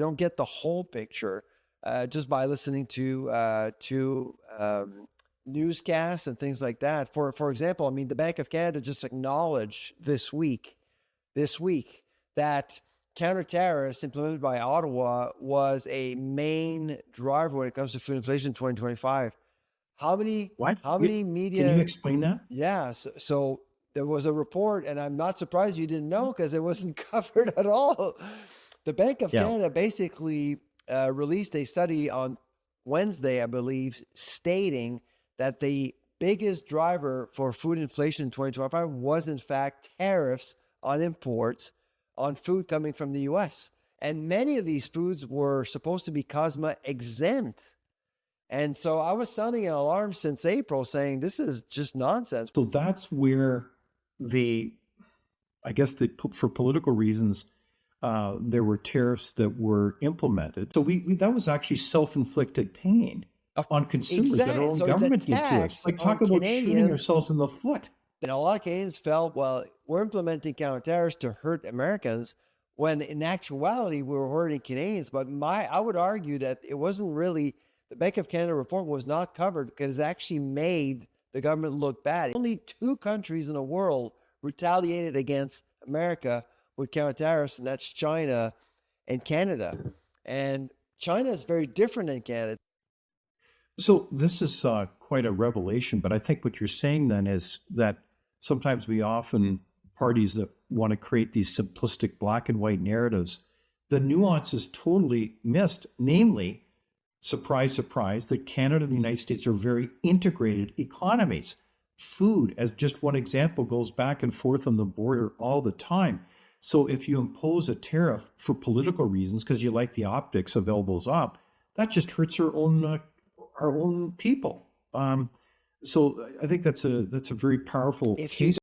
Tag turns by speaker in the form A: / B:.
A: don't get the whole picture just by listening to newscasts and things like that. For example, I mean, the Bank of Canada just acknowledged this week that counter-tariffs implemented by Ottawa was a main driver when it comes to food inflation in 2025. How many
B: What?
A: how many
B: Can you
A: media?
B: explain that?
A: Yeah, so there was a report, and I'm not surprised you didn't know because it wasn't covered at all. The Bank of
B: Yeah.
A: Canada basically released a study on Wednesday, I believe, stating that the biggest driver for food inflation in 2025 was, in fact, tariffs on imports on food coming from the US. And many of these foods were supposed to be COSMA exempt. And so I was sounding an alarm since April saying this is just nonsense.
B: So that's where the, I guess for political reasons, there were tariffs that were implemented. So we that was actually self-inflicted pain on consumers that our
A: Exactly.
B: own
A: So it's a
B: government did to us.
A: tax
B: Like,
A: on
B: talk about shooting
A: Canadians.
B: ourselves in the foot.
A: And a lot of Canadians felt, well, we're implementing counter-tariffs to hurt Americans, when in actuality we were hurting Canadians. But I would argue that it wasn't really, the Bank of Canada report was not covered because it actually made the government look bad. Only two countries in the world retaliated against America with counter-tariffs, and that's China and Canada. And China is very different than Canada.
B: So this is quite a revelation, but I think what you're saying then is that sometimes parties that want to create these simplistic black and white narratives, the nuance is totally missed. Namely, surprise, surprise, that Canada and the United States are very integrated economies. Food, as just one example, goes back and forth on the border all the time. So if you impose a tariff for political reasons because you like the optics of elbows up, that just hurts our own people. So I think that's a very powerful
A: If you
B: case.